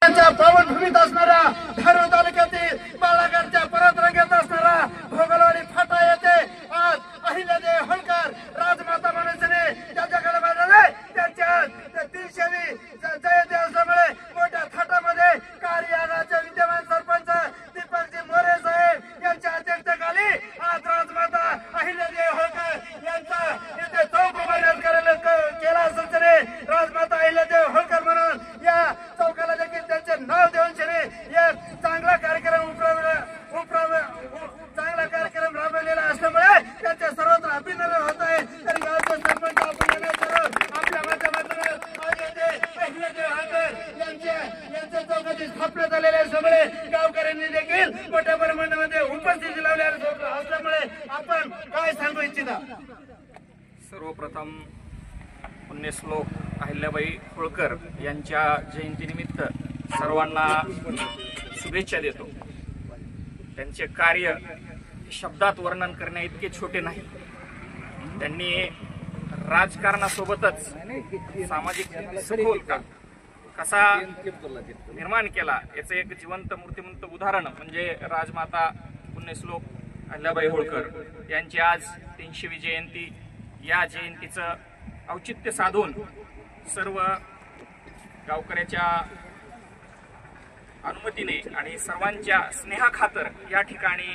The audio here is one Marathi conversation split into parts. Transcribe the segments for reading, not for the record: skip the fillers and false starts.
यांच्या पावनभूमीत असणाऱ्या धारूर तालुक्यातील बाळागडच्या परतरंगेत असणारा भोगलवाडी फाटा येथे आज अहिल्यादेवी होळकर राजमाता माणसाने ज्याच्याकडे बघावे त्यांच्या 300वी जयंती असल्यामुळे मोठ्या थाटामध्ये कार्यालयाचे विद्यमान सरपंच दीपकजी मोरे साहेब यांच्या अध्यक्षतेखाली आज राजमाता अहिल्यादेवी होळकर यांचा येथे चौक उभारण्यात केला असून राजमाता अहिल्यादेवी होळकर म्हणून या चौकाला देखील त्यांचे नाव देऊन एक चांगला कार्यक्रम राबवलेला असल्यामुळे त्यांचे सर्वत्र अभिनंदन होत आहे। तरी गावचे सरपंच आपण आपल्या माध्यमातून आज येथे अहिल्यादेवी होळकर यांच्या चौकाची स्थापना झालेली असल्यामुळे गावकऱ्यांनी देखील मोठ्या प्रमाणामध्ये उपस्थिती लावली असल्यामुळे आपण काय सांगू इच्छिता? सर्वप्रथम पुण्यश्लोक अहिल्याबाई होळकर यांच्या जयंतीनिमित्त सर्वांना शुभेच्छा देतो। त्यांचे कार्य शब्दात वर्णन करण्या इतके छोटे नाही। त्यांनी राजकारणासोबतच सामाजिक सखोल कसा निर्माण केला याचं एक जिवंत मूर्तिमंत उदाहरण म्हणजे राजमाता पुण्यश्लोक अहिल्याबाई होळकर यांची आज 300वी जयंती। या जयंतीचं औचित्य साधून सर्व गावकऱ्याच्या अनुमतीने आणि सर्वांच्या स्नेहाखातर या ठिकाणी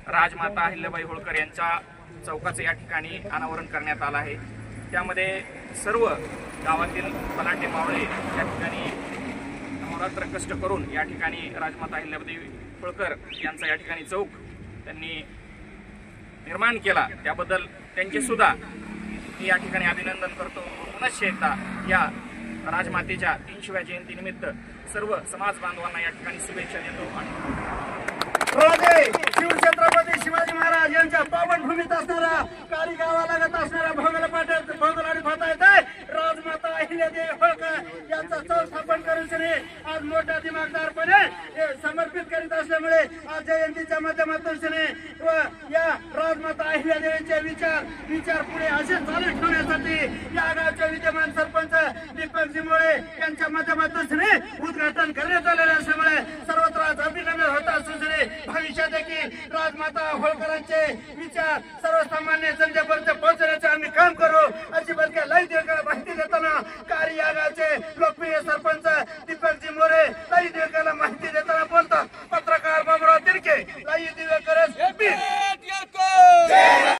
राजमाता अहिल्याबाई होळकर यांच्या चौकाचं या ठिकाणी अनावरण करण्यात आलं आहे। त्यामध्ये सर्व गावातील पलाटे मावळे या ठिकाणी अहोरात्र कष्ट करून या ठिकाणी राजमाता अहिल्याबाई होळकर यांचा या ठिकाणी चौक त्यांनी निर्माण केला। त्याबद्दल त्यांचे सुद्धा मी या ठिकाणी अभिनंदन करतो। पुनश्च एकदा या राजमातेच्या 300व्या जयंतीनिमित्त सर्व समाज बांधवांना या ठिकाणी शुभेच्छा देतो। शिवछत्रपती शिवाजी महाराज यांच्या पावनभूमीत असणारा कारी गावालागत असणारा भोगलवाडी फाटा येथे राजमाता अहिल्यादेवी होळकर यांचा चौक स्थापन करून आज मोठ्या दिमागदारपणे समर्पित करीत असल्यामुळे आज जयंतीच्या माध्यमातून व या राजमाता अहिल्यादेवीचे विचार पुढे असे चालू ठेवण्यासाठी या गावचे विद्यमान सरपंच दीपकजी मोरे यांच्या माध्यमातून उद्घाटन करण्यात आलेले असल्यामुळे सर्वत्र आज अभिनंदन होत असून भविष्यात देखील राजमाता होळकरांचे विचार सर्वसामान्य जनतेपर्यंत पोहोचण्याचे आम्ही काम करू अशी माहिती देताना कारी या गावचे लोकप्रिय सरपंच दीपकजी मोरे